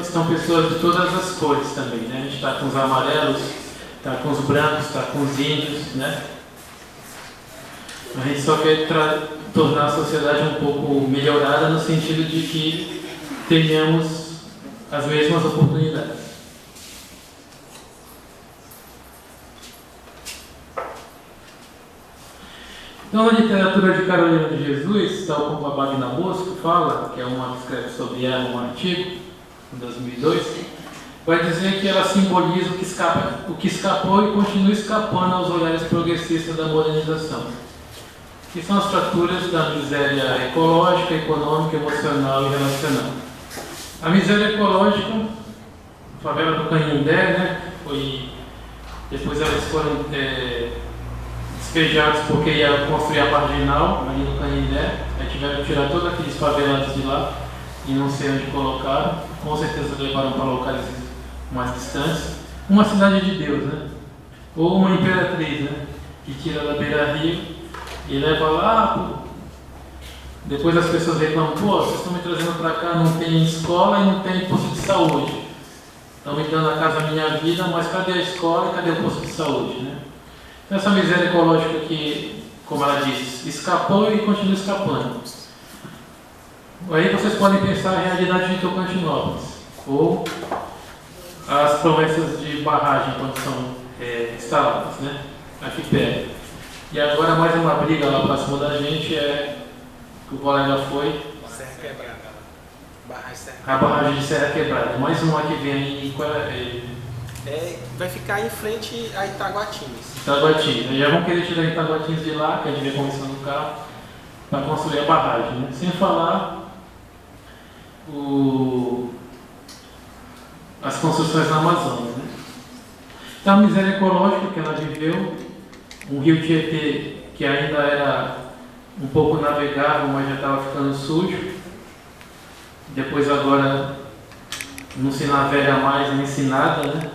estão pessoas de todas as cores também, né? A gente está com os amarelos, está com os brancos, está com os índios, né? A gente só quer tornar a sociedade um pouco melhorada no sentido de que tenhamos as mesmas oportunidades. Então, na literatura de Carolina de Jesus, tal como a Bagna Bosco fala, que é uma que escreve sobre ela, um artigo, em 2002, vai dizer que ela simboliza o que escapou e continua escapando aos olhares progressistas da modernização, que são as fraturas da miséria ecológica, econômica, emocional e relacional. A miséria ecológica, a favela do Canindé, né, depois elas foram despejados porque ia construir a marginal ali no Canindé, aí tiveram que tirar todos aqueles favelados de lá e não sei onde colocaram, com certeza levaram para locais mais distantes. Uma cidade de Deus, né? Ou uma imperatriz, né? Que tira da beira-rio e leva lá, pô. Depois as pessoas reclamam, pô, vocês estão me trazendo para cá, não tem escola e não tem posto de saúde. Estão me dando a casa Minha Vida, mas cadê a escola e cadê o posto de saúde, né? Então essa miséria ecológica que, como ela diz, escapou e continua escapando. Aí vocês podem pensar a realidade de Tocantinópolis, ou as promessas de barragem quando são instaladas, né? Aqui perto. E agora mais uma briga lá próximo da gente que o colega foi. Serra Quebrada. A barragem de Serra Quebrada. Mais uma que vem aí. Vai ficar em frente a Itaguatins. Itaguatins. Já vão querer tirar Itaguatins de lá, que a gente vê começando o carro, para construir a barragem, né? Sem falar as construções na Amazônia, né? Então a miséria ecológica que ela viveu, um rio Tietê que ainda era um pouco navegável, mas já estava ficando sujo. Depois agora não se navega mais nem se nada, né?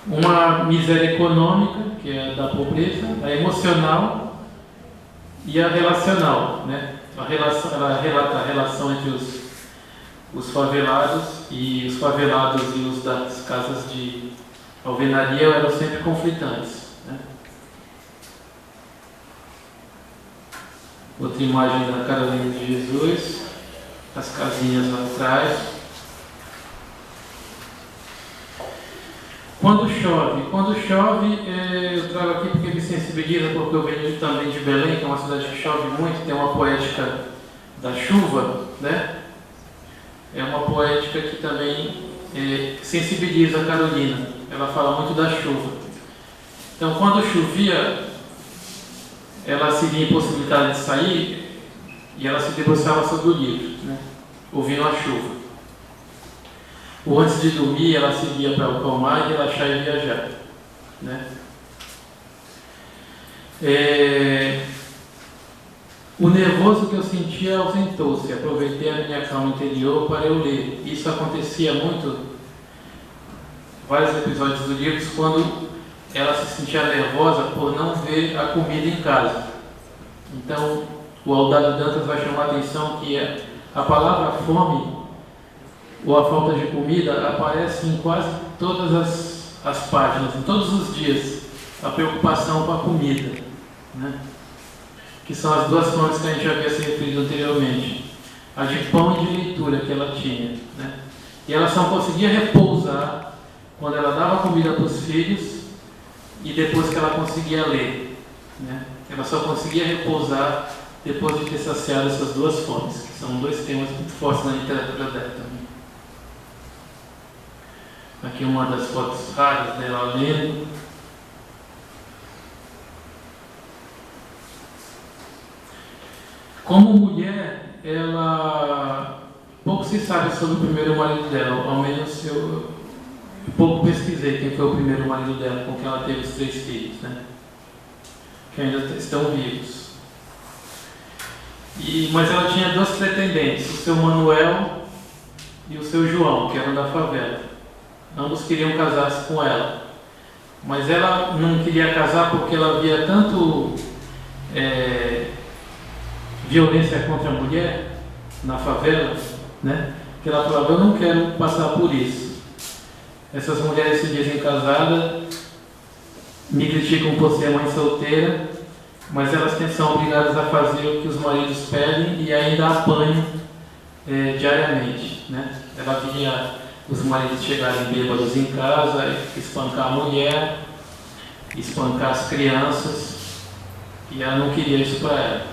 Uma miséria econômica, que é da pobreza, a emocional e a relacional, né? Ela relata a relação entre os favelados, e os favelados e os das casas de alvenaria eram sempre conflitantes, né? Outra imagem da Carolina de Jesus, as casinhas lá atrás. Quando chove, eu trago aqui porque me sensibiliza, porque eu venho também de Belém, que é uma cidade que chove muito, tem uma poética da chuva, né? É uma poética que também sensibiliza a Carolina. Ela fala muito da chuva. Então, quando chovia, ela se via impossibilitada de sair e ela se debruçava sobre o livro, né? Ouvindo a chuva. Ou antes de dormir, ela se via para acalmar e relaxar e viajar, né? O nervoso que eu sentia ausentou-se. Aproveitei a minha calma interior para eu ler. Isso acontecia muito, vários episódios do livro, quando ela se sentia nervosa por não ver a comida em casa. Então, o Aldado Dantas vai chamar a atenção que a palavra fome ou a falta de comida aparece em quase todas as páginas, em todos os dias, a preocupação com a comida, né? Que são as duas fontes que a gente já havia se referido anteriormente, a de pão e de leitura que ela tinha, né? E ela só conseguia repousar quando ela dava comida para os filhos e depois que ela conseguia ler, né? Ela só conseguia repousar depois de ter saciado essas duas fontes, que são dois temas muito fortes na literatura dela também. Aqui uma das fotos raras dela lendo. Como mulher, pouco se sabe sobre o primeiro marido dela, ao menos eu pouco pesquisei quem foi o primeiro marido dela, com quem ela teve os 3 filhos, né? Que ainda estão vivos. Mas ela tinha 2 pretendentes, o seu Manuel e o seu João, que eram da favela. Ambos queriam casar-se com ela, mas ela não queria casar porque ela via tanto violência contra a mulher na favela, né? porque ela falava, eu não quero passar por isso. Essas mulheres se dizem casadas, me criticam por ser mãe solteira, mas elas são obrigadas a fazer o que os maridos pedem e ainda apanham diariamente, né? Ela via os maridos chegarem bêbados em casa, espancar a mulher, espancar as crianças, e ela não queria isso para ela.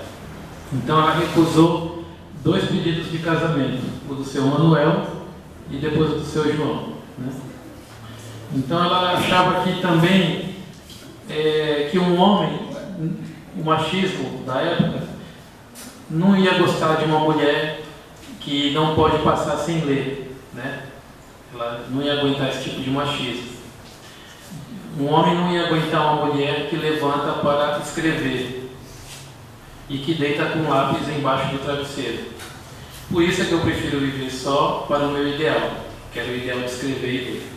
Então ela recusou 2 pedidos de casamento, o do seu Manuel e depois o do seu João, né? Então ela achava que também que um homem, o machismo da época, não ia gostar de uma mulher que não pode passar sem ler, né? Ela não ia aguentar esse tipo de machismo. Um homem não ia aguentar uma mulher que levanta para escrever e que deita com lápis embaixo do travesseiro. Por isso é que eu prefiro viver só para o meu ideal, que era o ideal de escrever e ler.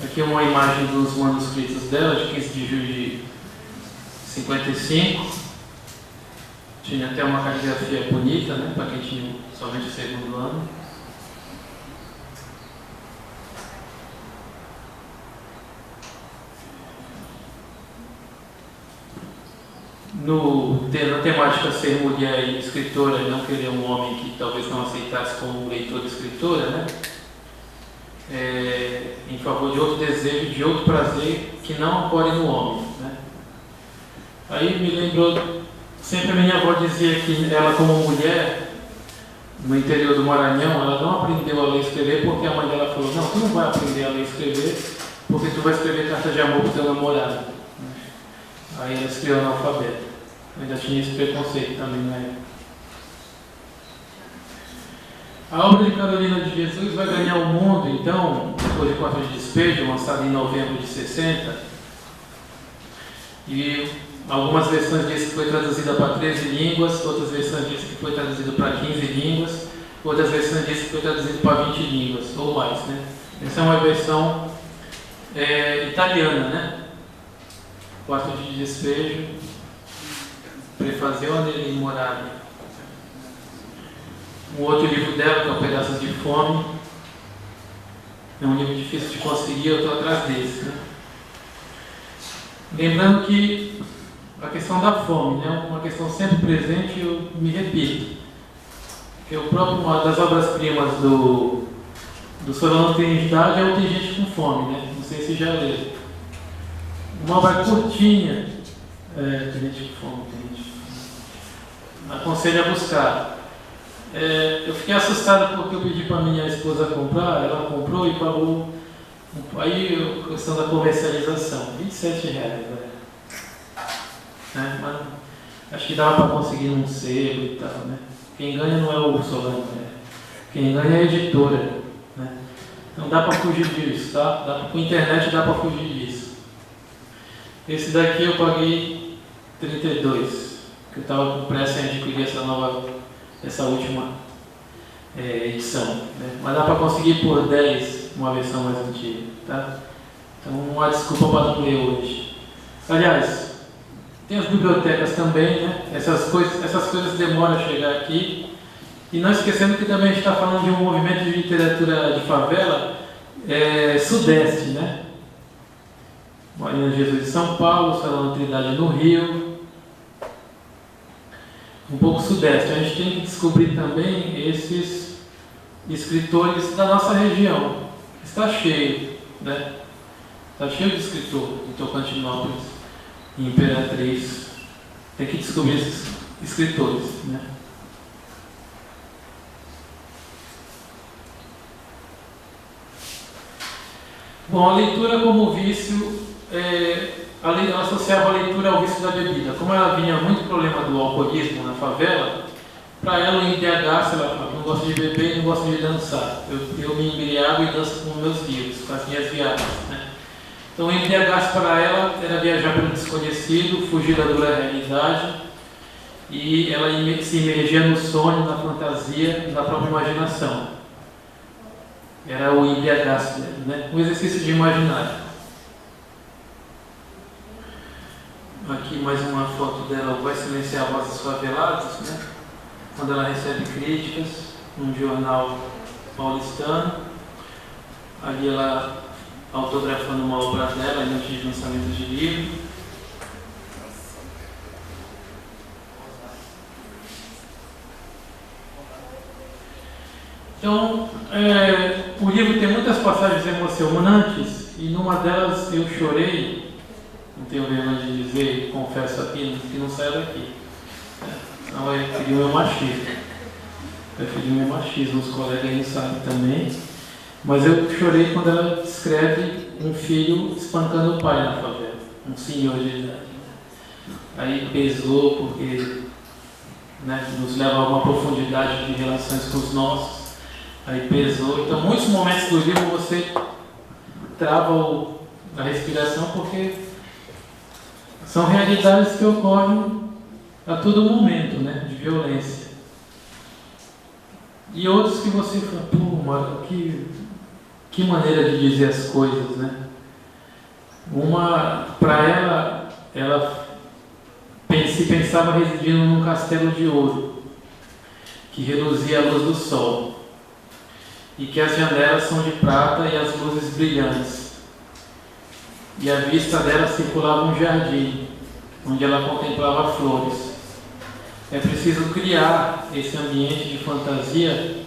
Aqui é uma imagem dos manuscritos dela, de 15 de julho de 55. Tinha até uma caligrafia bonita, né, para quem tinha somente o 2º ano. Na temática ser mulher e escritora, não querer um homem que talvez não aceitasse como leitor e escritora, né? Em favor de outro desejo, de outro prazer que não ocorre no homem, né? Aí me lembrou, sempre a minha avó dizia que ela, como mulher, no interior do Maranhão, ela não aprendeu a ler e escrever porque a mãe dela falou, não, tu não vai aprender a ler e escrever porque tu vai escrever carta de amor para o teu namorado. Aí ela escreveu analfabeta. Eu ainda tinha esse preconceito também na época. A obra de Carolina de Jesus vai ganhar o mundo, então, depois de Quarto de Despejo, lançada em novembro de 60. E algumas versões dizem que foi traduzida para 13 línguas, outras versões dizem que foi traduzida para 15 línguas, outras versões dizem que foi traduzida para 20 línguas, ou mais, né? Essa é uma versão italiana, né? Quarto de Despejo, Prefazeu nele Morale. Um outro livro dela, que é o Pedaços de Fome, é um livro difícil de conseguir, eu estou atrás desse, né? Lembrando que a questão da fome, né, uma questão sempre presente, eu me repito, que o próprio, uma das obras-primas do Solano Trindade é o Tem Gente com Fome, né? Não sei se já leram. Uma obra curtinha, Tem Gente com Fome, tem gente com fome. Aconselho a buscar. Eu fiquei assustado porque eu pedi para minha esposa comprar, ela comprou e pagou. Aí a questão da comercialização, R$27, velho. Mas acho que dava para conseguir um selo e tal, né? Quem ganha não é o Solano, né? Quem ganha é a editora, né? Então dá para fugir disso, tá? Com a internet dá para fugir disso. Esse daqui eu paguei 32, que eu estava com pressa em adquirir essa última edição, né? Mas dá para conseguir por 10 uma versão mais antiga, tá? Então uma desculpa para não ler hoje. Aliás, tem as bibliotecas também, né? Essas coisas demoram a chegar aqui. E não esquecendo que também a gente está falando de um movimento de literatura de favela sudeste, né? Marina Jesus de São Paulo, Solano Trindade no Rio, um pouco sudeste. A gente tem que descobrir também esses escritores da nossa região. Está cheio, né? Está cheio de escritor em Tocantinópolis, em Imperatriz. Tem que descobrir esses escritores, né? Bom, a leitura como vício, ela associava a leitura ao vício da bebida. Como ela vinha muito problema do alcoolismo na favela, para ela o embriagar-se, ela falava, não gosto de beber e não gosto de dançar. Eu me embriago e danço com meus filhos, com as minhas viagens, né? Então o embriagar-se para ela era viajar pelo desconhecido, fugir da dura realidade, e ela se imergia no sonho, na fantasia, na própria imaginação. Era o embriagar-se, né? Um exercício de imaginário. Aqui mais uma foto dela, Vai Silenciar Vozes Faveladas, né? quando ela recebe críticas num jornal paulistano. Ali ela autografando uma obra dela antes de lançamento de livro. Então, o livro tem muitas passagens emocionantes e numa delas eu chorei, não tenho vergonha de dizer, confesso aqui, que não saiu daqui. Não, eu ferir o meu machismo. Eu ferir o meu machismo, os colegas aí sabem também. Mas eu chorei quando ela descreve um filho espancando o pai na favela, um senhor de idade. Aí pesou porque, né, nos leva a uma profundidade de relações com os nossos. Aí pesou. Então, muitos momentos do livro você trava a respiração porque são realidades que ocorrem a todo momento, né, de violência. E outros que você fala, pô, mano, que maneira de dizer as coisas, né? Uma, para ela se pensava residindo num castelo de ouro que reluzia a luz do sol e que as janelas são de prata e as luzes brilhantes. E à vista dela circulava um jardim onde ela contemplava flores. É preciso criar esse ambiente de fantasia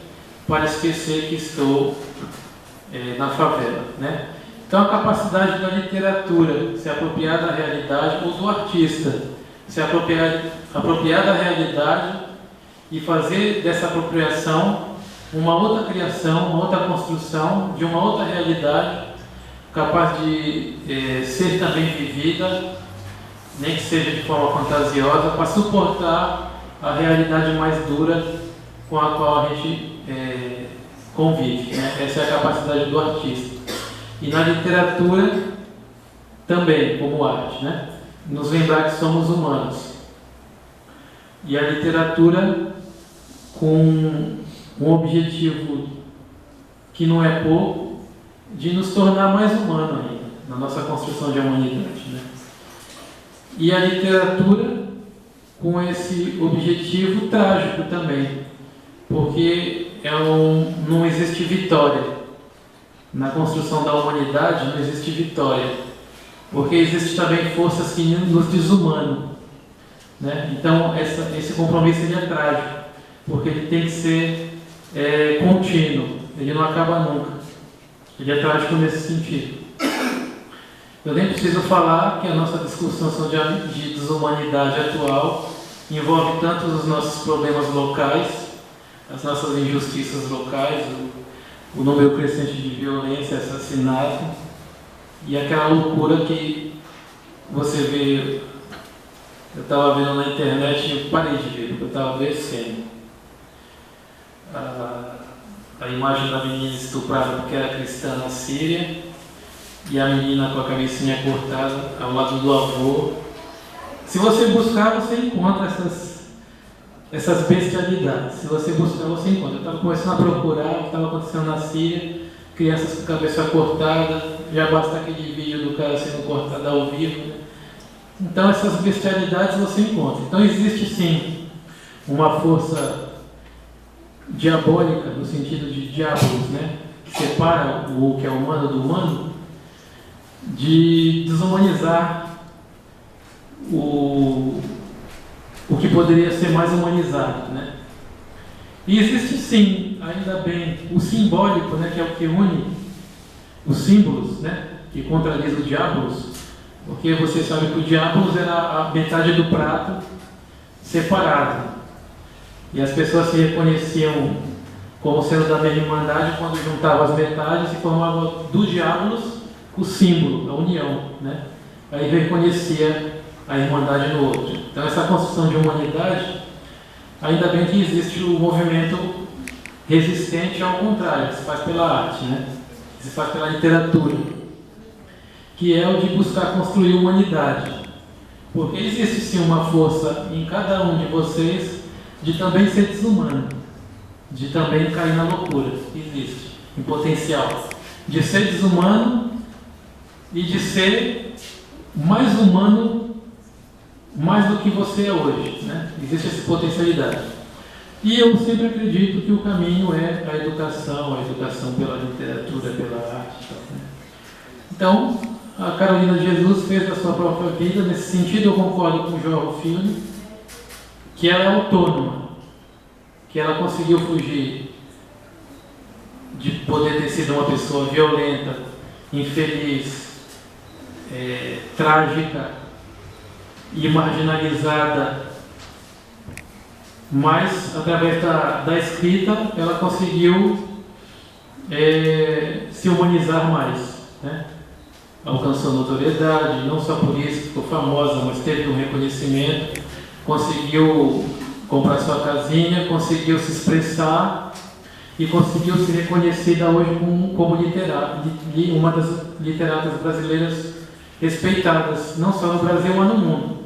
para esquecer que estou na favela, né? Então a capacidade da literatura se apropriar da realidade ou do artista se apropriar da realidade e fazer dessa apropriação uma outra criação, uma outra construção de uma outra realidade capaz de ser também vivida, nem que seja de forma fantasiosa, para suportar a realidade mais dura com a qual a gente convive, né? Essa é a capacidade do artista. E na literatura também, como arte, né? Nos lembrar que somos humanos. E a literatura com um objetivo que não é pouco, de nos tornar mais humanos ainda, na nossa construção de humanidade, né? E a literatura com esse objetivo trágico também, porque não existe vitória. Na construção da humanidade não existe vitória, porque existe também forças que nos desumanam, né? Então esse compromisso ele é trágico, porque ele tem que ser contínuo, ele não acaba nunca. Ele é trágico nesse sentido. Eu nem preciso falar que a nossa discussão de desumanidade atual envolve tanto os nossos problemas locais, as nossas injustiças locais, o número crescente de violência, assassinato e aquela loucura que você vê. Eu estava vendo na internet e eu parei de ver, porque eu estava descendo. A imagem da menina estuprada porque era cristã na Síria e a menina com a cabecinha cortada ao lado do avô. Se você buscar, você encontra essas bestialidades. Se você buscar, você encontra. Eu estava começando a procurar o que estava acontecendo na Síria, crianças com cabeça cortada, já basta aquele vídeo do cara sendo cortado ao vivo, né? Então essas bestialidades você encontra. Então existe sim uma força diabólica, no sentido de diabos, né? Que separa o que é humano do humano, de desumanizar o que poderia ser mais humanizado, né? E existe sim, ainda bem, o simbólico, né? Que é o que une os símbolos, né? Que contradiz o diabolos, porque você sabe que o diabolos era a metade do prato separado. E as pessoas se reconheciam como sendo da mesma irmandade quando juntavam as metades e formavam do diabolos o símbolo, a união, né? Aí reconhecia a irmandade no outro. Então essa construção de humanidade, ainda bem que existe o movimento resistente ao contrário, que se faz pela arte, né? Que se faz pela literatura, que é o de buscar construir humanidade. Porque existe sim uma força em cada um de vocês de também ser desumano, de também cair na loucura. Existe, em potencial, de ser desumano e de ser mais humano, mais do que você é hoje, né? Existe essa potencialidade. E eu sempre acredito que o caminho é a educação pela literatura, pela arte. Então, a Carolina de Jesus fez a sua própria vida. Nesse sentido, eu concordo com o João Rufino, que ela é autônoma, que ela conseguiu fugir de poder ter sido uma pessoa violenta, infeliz, trágica e marginalizada, mas através da escrita ela conseguiu se humanizar mais, né? Alcançou notoriedade, não só por isso ficou famosa, mas teve um reconhecimento, conseguiu comprar sua casinha, conseguiu se expressar e conseguiu ser reconhecida hoje como literata, uma das literatas brasileiras respeitadas, não só no Brasil, mas no mundo.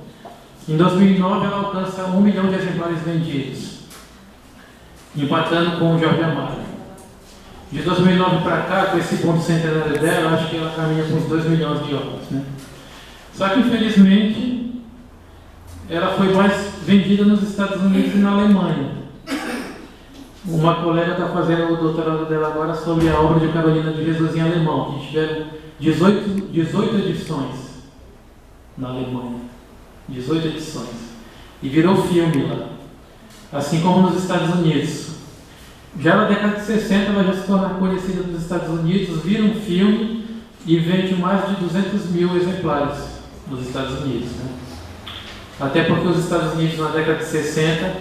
Em 2009 ela alcança 1 milhão de exemplares vendidos, empatando com o Jorge Amado. De 2009 para cá, com esse ponto centenário dela, acho que ela caminha com uns 2 milhões de obras, né? Só que, infelizmente, ela foi mais vendida nos Estados Unidos e na Alemanha. Uma colega está fazendo o doutorado dela agora sobre a obra de Carolina de Jesus em alemão, que tiveram 18 edições na Alemanha. 18 edições. E virou filme lá. Assim como nos Estados Unidos. Já na década de 60 ela já se torna conhecida nos Estados Unidos, vira um filme e vende mais de 200 mil exemplares nos Estados Unidos, né? Até porque os Estados Unidos na década de 60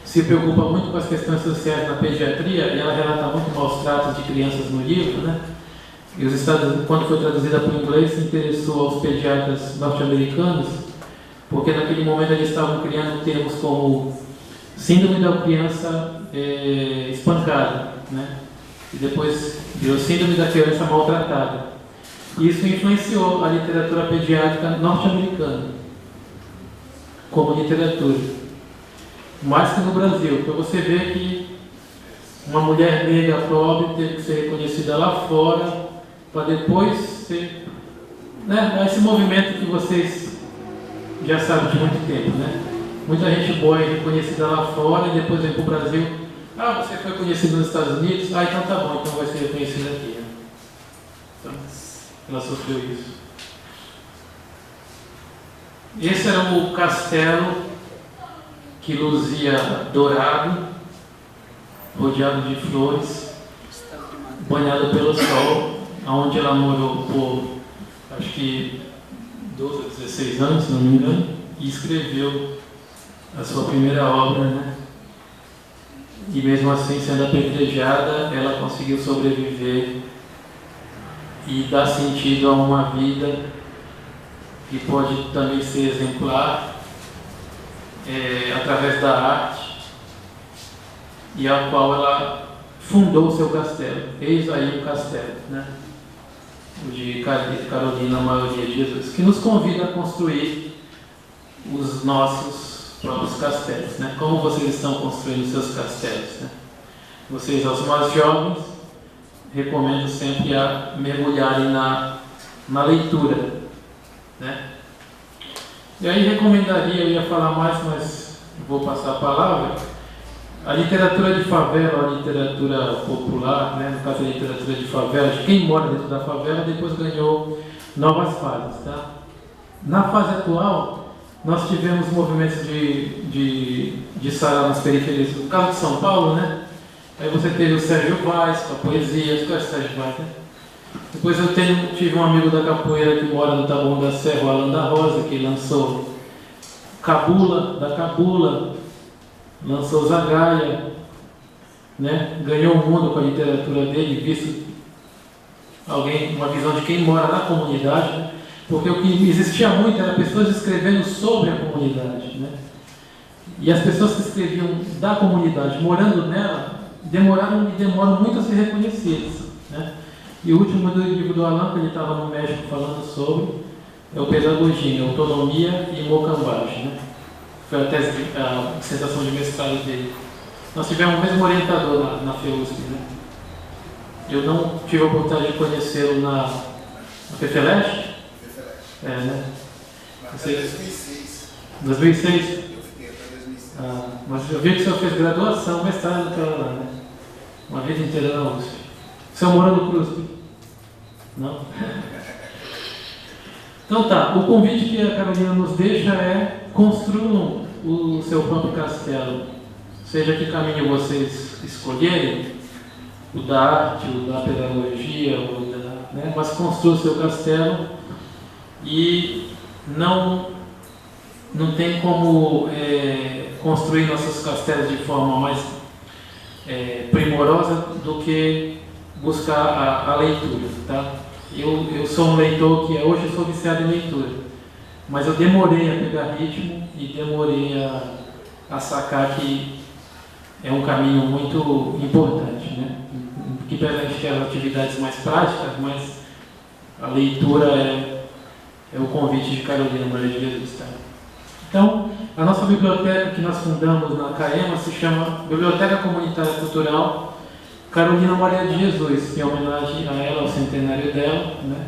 se preocupa muito com as questões sociais na pediatria, e ela relata muito maus tratos de crianças no livro, né? E os Estados Unidos, quando foi traduzida para o inglês, se interessou aos pediatras norte-americanos, porque naquele momento eles estavam criando termos como síndrome da criança espancada, né? E depois virou síndrome da criança maltratada. E isso influenciou a literatura pediátrica norte-americana como literatura, mais que no Brasil, para você ver que uma mulher negra pobre teve que ser reconhecida lá fora para depois ser, né, esse movimento que vocês já sabem de muito tempo, né? Muita gente boa é reconhecida lá fora e depois vem para o Brasil. Ah, você foi conhecido nos Estados Unidos? Ah, então tá bom, então vai ser reconhecido aqui, né? Então, ela sofreu isso. Esse era o castelo que luzia dourado, rodeado de flores, banhado pelo sol, onde ela morou por, acho que 12 a 16 anos, se não me engano, e escreveu a sua primeira obra, né? E mesmo assim, sendo apedrejada, ela conseguiu sobreviver e dar sentido a uma vida que pode também ser exemplar através da arte, e a qual ela fundou o seu castelo. Eis aí o castelo, né? O de Carolina, a maioria de Jesus, que nos convida a construir os nossos próprios castelos, né? Como vocês estão construindo seus castelos, né? Vocês, aos mais jovens, recomendo sempre a mergulharem na leitura, né? E aí recomendaria, eu ia falar mais, mas vou passar a palavra. A literatura de favela, a literatura popular, né? No caso a literatura de favela, de quem mora dentro da favela, depois ganhou novas fases, tá? Na fase atual, nós tivemos movimentos de sarau nas periferias, no caso de São Paulo, né? Aí você teve o Sérgio Vaz, com a poesia, você conhece o Sérgio Vaz, né? Depois eu tive um amigo da capoeira que mora no Taboão da Serra, o Alan da Rosa, que lançou Cabula, da Cabula, lançou Zagaia, né? Ganhou o mundo com a literatura dele, visto uma visão de quem mora na comunidade, né? Porque o que existia muito era pessoas escrevendo sobre a comunidade, né? E as pessoas que escreviam da comunidade, morando nela, demoram muito a ser reconhecidas, né? E o último livro do Alan, que ele estava no México falando sobre, é o Pedagogia, Autonomia e Mocambagem, né? Foi a dissertação de mestrado dele. Nós tivemos o mesmo orientador na FEUSP, né? Eu não tive a oportunidade de conhecê-lo na FEFELESH. Né? Até 2006. 2006? Eu fiquei até 2006. Mas eu vi que o senhor fez graduação, mestrado, doutorado lá, né? Uma vida inteira na USP. O senhor mora no CRUSP? Não? Então tá, o convite que a Carolina nos deixa é: construam o seu próprio castelo. Seja que caminho vocês escolherem, o da arte, o da pedagogia, né? Mas construam o seu castelo e não tem como construir nossos castelos de forma mais primorosa do que buscar a leitura, tá? Eu sou um leitor que hoje eu sou viciado em leitura, mas eu demorei a pegar ritmo e demorei a sacar que é um caminho muito importante, né? Que permite ter as atividades mais práticas, mas a leitura é o convite de Carolina Maria de Jesus, tá? Então, a nossa biblioteca que nós fundamos na CAEMA se chama Biblioteca Comunitária Cultural Carolina Maria de Jesus, em homenagem a ela, ao centenário dela, né?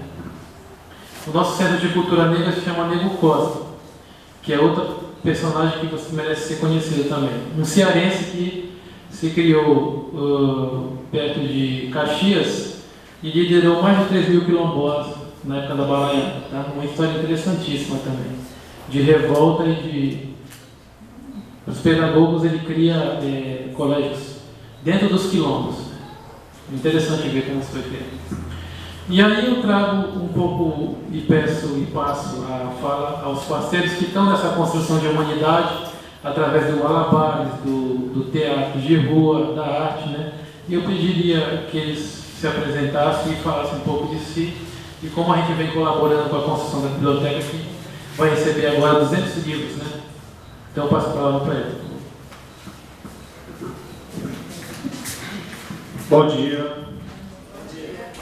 O nosso Centro de Cultura Negra se chama Nego Costa, que é outra personagem que você merece ser conhecido também. Um cearense que se criou perto de Caxias e liderou mais de 3.000 quilombolas na época da Balaiada, tá? Uma história interessantíssima também, de revolta e de... Os pedagogos, ele cria colégios dentro dos quilombos. Interessante ver como isso foi feito. E aí eu trago um pouco e peço e passo a fala aos parceiros que estão nessa construção de humanidade através do malabares, do teatro de rua, da arte, né? E eu pediria que eles se apresentassem e falassem um pouco de si e como a gente vem colaborando com a construção da biblioteca, que vai receber agora 200 livros, né? Então eu passo a palavra para ele. Bom dia.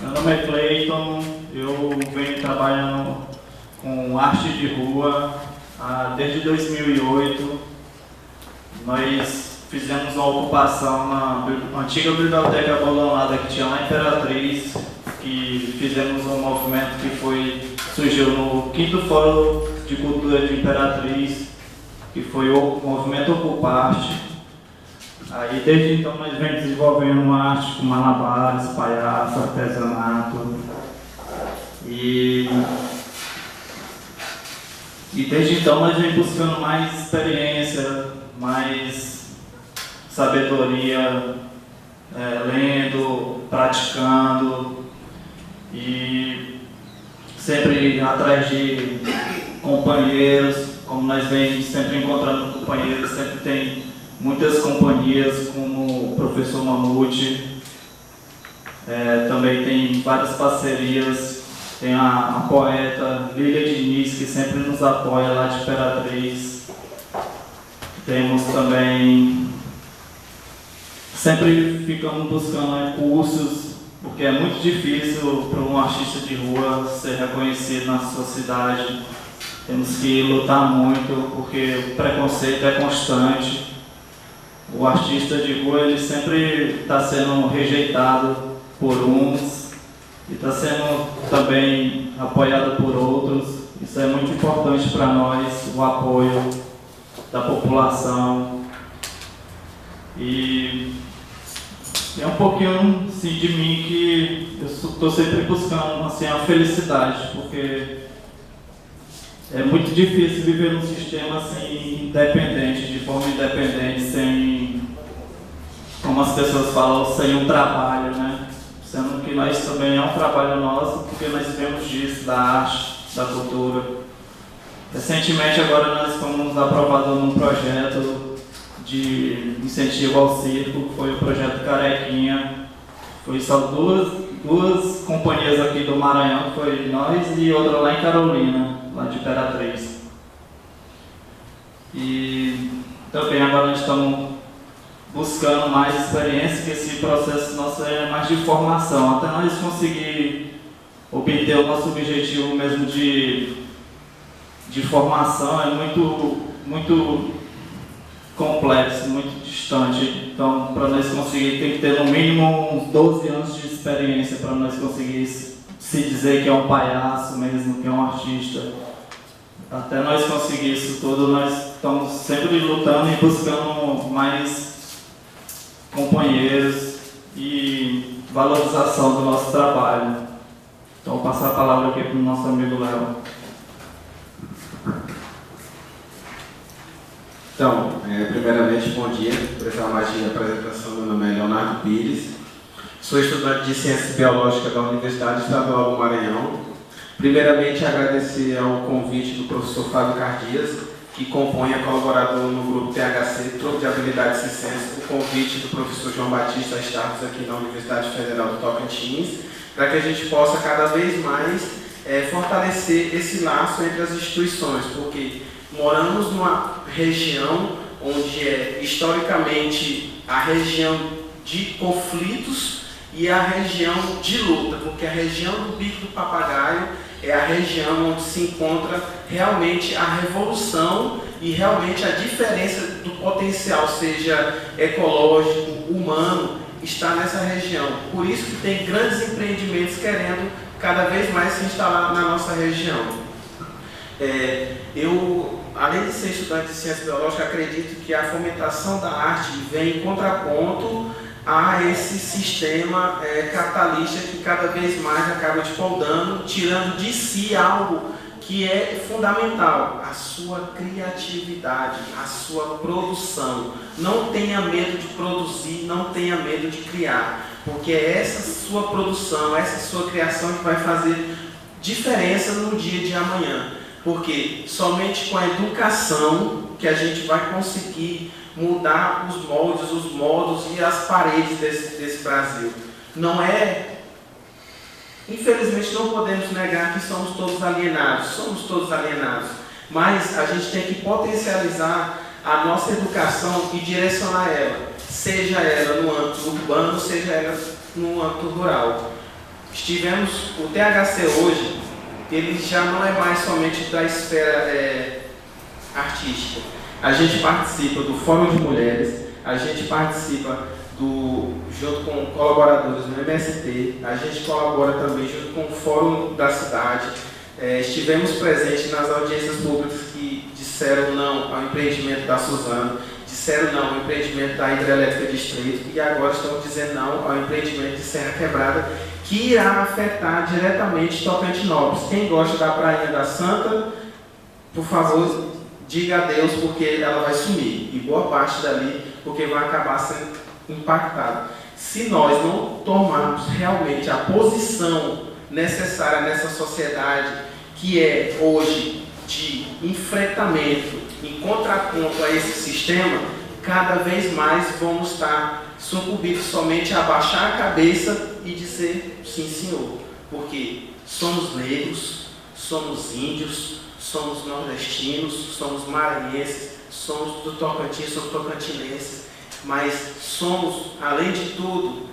Meu nome é Cleiton, eu venho trabalhando com arte de rua desde 2008. Nós fizemos uma ocupação na antiga biblioteca abandonada que tinha lá em Imperatriz, que fizemos um movimento que surgiu no 5º Fórum de Cultura de Imperatriz, que foi o movimento Ocuparte. Aí desde então nós vemos desenvolvendo uma arte com malabares, palhaço, artesanato. E desde então nós vemos buscando mais experiência, mais sabedoria, lendo, praticando e sempre atrás de companheiros, como nós vemos sempre encontrando companheiros, sempre tem muitas companhias como o professor Mamute, também tem várias parcerias, tem a poeta Lília Diniz, que sempre nos apoia lá de Imperatriz. Temos também, sempre ficamos buscando cursos, porque é muito difícil para um artista de rua ser reconhecido na sua cidade. Temos que lutar muito, porque o preconceito é constante. O artista de rua, ele sempre está sendo rejeitado por uns e está sendo também apoiado por outros. Isso é muito importante para nós, o apoio da população. E é um pouquinho assim, de mim que eu estou sempre buscando assim, a felicidade, porque é muito difícil viver num sistema assim, independente, de forma independente, sem, como as pessoas falam, sem um trabalho, né? Sendo que nós também é um trabalho nosso, porque nós vivemos disso, da arte, da cultura. Recentemente agora nós fomos aprovados num projeto de incentivo ao circo, que foi o projeto Carequinha. Foi só duas companhias aqui do Maranhão, que foi nós e outra lá em Carolina, lá de Imperatriz. E também agora nós estamos buscando mais experiência, que esse processo nosso é mais de formação, até nós conseguir obter o nosso objetivo mesmo de formação é muito complexo, muito distante. Então, para nós conseguir, tem que ter no mínimo uns 12 anos de experiência para nós conseguir se dizer que é um palhaço mesmo, que é um artista. até nós conseguir isso tudo, nós estamos sempre lutando e buscando mais companheiros e valorização do nosso trabalho. Então, vou passar a palavra aqui para o nosso amigo Léo. Então, primeiramente, bom dia. Por essa mais de apresentação, meu nome é Leonardo Pires. Sou estudante de Ciências Biológicas da Universidade Estadual do Maranhão. Primeiramente, agradecer ao convite do professor Fábio Cardias, que compõe a colaborador no grupo THC, Troco de Habilidades e Ciências, o convite do professor João Batista a estarmos aqui na Universidade Federal do Tocantins, para que a gente possa cada vez mais fortalecer esse laço entre as instituições, porque moramos numa região onde é historicamente a região de conflitos e a região de luta, porque a região do Bico do Papagaio é a região onde se encontra realmente a revolução e realmente a diferença do potencial, seja ecológico, humano, está nessa região. Por isso que tem grandes empreendimentos querendo cada vez mais se instalar na nossa região. Eu, além de ser estudante de ciência biológica, acredito que a fomentação da arte vem em contraponto a esse sistema capitalista que cada vez mais acaba despoldando, tirando de si algo que é fundamental, a sua criatividade, a sua produção. Não tenha medo de produzir, não tenha medo de criar, porque é essa sua produção, essa sua criação que vai fazer diferença no dia de amanhã. Porque somente com a educação que a gente vai conseguir mudar os moldes, os modos e as paredes desse Brasil. Não é... Infelizmente não podemos negar que somos todos alienados, mas a gente tem que potencializar a nossa educação e direcionar ela, seja ela no âmbito urbano, seja ela no âmbito rural. O THC hoje, ele já não é mais somente da esfera artística. A gente participa do Fórum de Mulheres, a gente participa junto com colaboradores no MST, a gente colabora também junto com o Fórum da Cidade. Estivemos presentes nas audiências públicas que disseram não ao empreendimento da Suzano, disseram não ao empreendimento da Hidrelétrica Distrito e agora estão dizendo não ao empreendimento de Serra Quebrada, que irá afetar diretamente Tocantinópolis. Quem gosta da Prainha da Santa, por favor, diga adeus, porque ela vai sumir, e boa parte dali, porque vai acabar sendo impactado. Se nós não tomarmos realmente a posição necessária nessa sociedade, que é hoje de enfrentamento, em contraponto a esse sistema, cada vez mais vamos estar sucumbidos somente a baixar a cabeça e dizer sim, senhor, porque somos negros, somos índios, somos nordestinos, somos maranhenses, somos do Tocantins, somos tocantinenses, mas somos, além de tudo,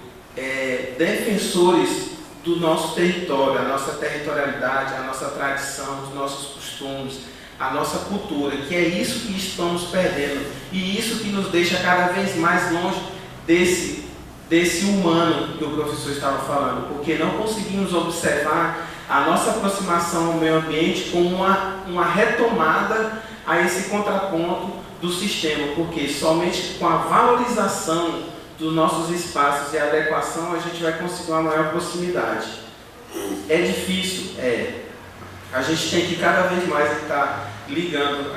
defensores do nosso território, a nossa territorialidade, a nossa tradição, os nossos costumes, a nossa cultura, que é isso que estamos perdendo e isso que nos deixa cada vez mais longe desse humano que o professor estava falando, porque não conseguimos observar a nossa aproximação ao meio ambiente como uma retomada a esse contraponto do sistema, porque somente com a valorização dos nossos espaços e a adequação a gente vai conseguir uma maior proximidade. É difícil? A gente tem que cada vez mais estar ligando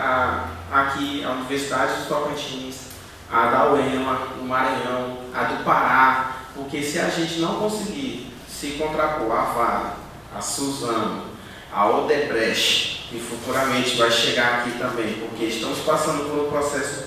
aqui a Universidade do Tocantins, a da UEMA, o Maranhão, a do Pará, porque se a gente não conseguir se contrapor a Vale, a Suzano, a Odebrecht, que futuramente vai chegar aqui também, porque estamos passando por um processo...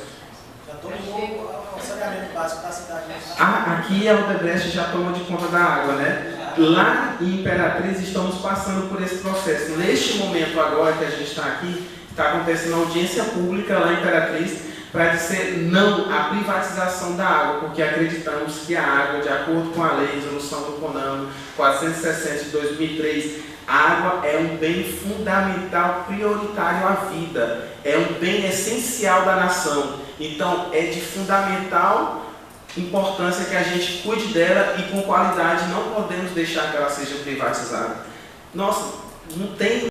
Já tomou o saneamento básico da cidade. Aqui a Odebrecht já toma de conta da água, né? Lá em Imperatriz estamos passando por esse processo. Neste momento agora que a gente está aqui, está acontecendo uma audiência pública lá em Imperatriz para dizer não à privatização da água, porque acreditamos que a água, de acordo com a lei de resolução do CONAMA 460 de 2003, a água é um bem fundamental, prioritário à vida, é um bem essencial da nação. Então, é de fundamental importância que a gente cuide dela e com qualidade, não podemos deixar que ela seja privatizada. Nossa, não tem